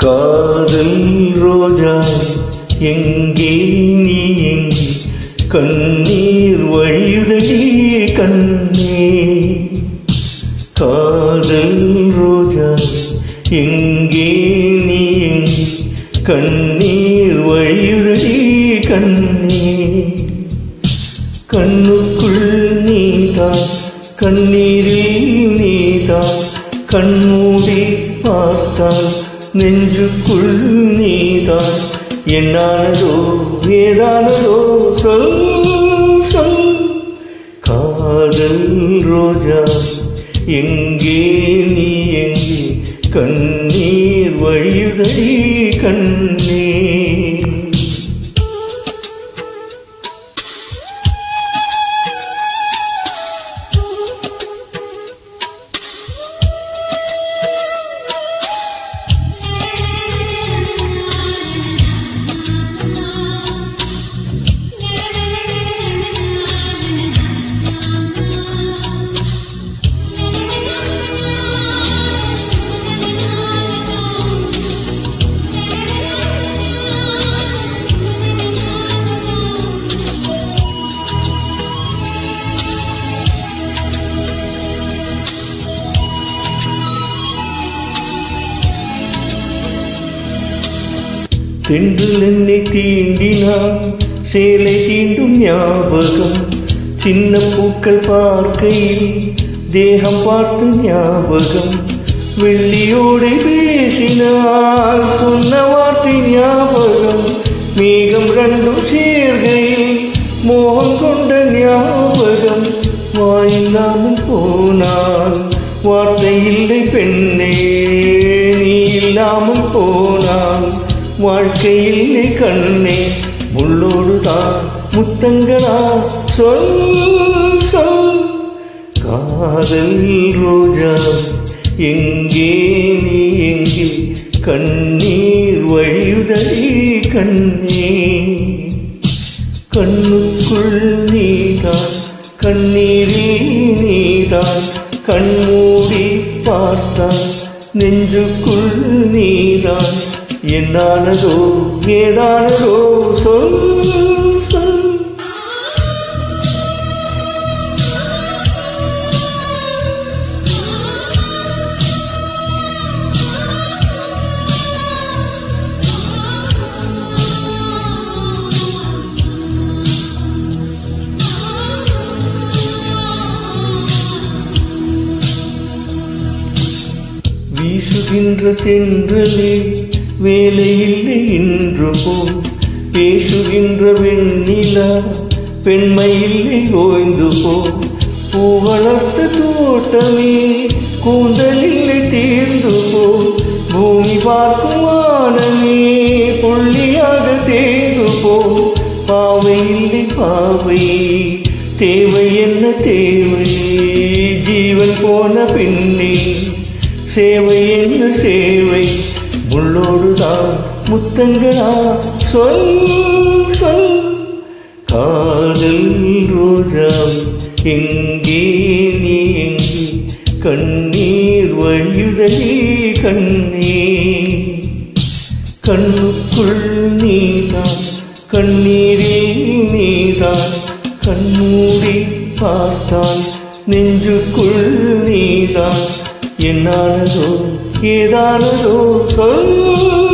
காதல் ரோஜா எங்கே நீ எங்கே கண்ணீர் வழியுதடி கண்ணே. காதல் ரோஜா எங்கே நீ எங்கே கண்ணீர் வழியுதடி கண்ணே. கண்ணுக்குள் நீதான் கண்ணீரில் நீதான் கண்மூடி பார்த்தால் நெஞ்சுக்குள் நீதான். என்னானதோ ஏதானதோ சொல் சொல். காதல் ரோஜா எங்கே நீ எங்கே கண்ணீர் வழியுதடி கண்ணே. தென்றல் என்னை தீண்டினான் சேலை தீண்டும் ஞாபகம். சின்ன பூக்கள் பார்க்கையில் தேகம் பார்த்து ஞாபகம். வெள்ளியோடு பேசினால் சொன்ன வார்த்தை ஞாபகம். மேகம் ரெண்டும் சேர்கையில் மோகம் கொண்ட ஞாபகம். வாயில்லாமல் போனால் வார்த்தை இல்லை பெண்ணே, நீ இல்லாமல் போனால் வாழ்க்கை இல்லை கண்ணே. முள்ளோடுதான் முத்தங்களா சொல் சொல். காதல் ரோஜா எங்கே நீ எங்கே கண்ணீர் வழியுதடி கண்ணே. கண்ணுக்குள் நீதான் கண்ணீரில் நீதான் கண்மூடி பார்த்தான் நெஞ்சுக்குள் நீதான். என்னானதோ ஏதானதோ சொல் சொல். வீசுகின்ற தென்றலே வேலையில்லை இன்று போ. பேசுகின்ற வெண்ணிலா பெண்மையில்லை ஓய்ந்து போ. பூ வளர்த்த தோட்டமே கூந்தலில்லை தீர்ந்து போ. பூமி பார்க்கும் வானமே புள்ளியாக தேர்ந்து போ. பாவை இல்லை பாவை தேவை என்ன தேவை ஜீவன் போன பின்னே சேவை என்ன சேவை. முள்ளோடுதான் முத்தங்களா சொல் சொல். காதல் ரோஜா எங்கே நீ எங்கே கண்ணீர் வழியுதடி கண்ணே. கண்ணுக்குள் நீதான் கண்ணீரில் நீதான் கண்மூடி பார்த்தான் நெஞ்சுக்குள் நீதான். என்னானதோ ஏதானதோ சொல்.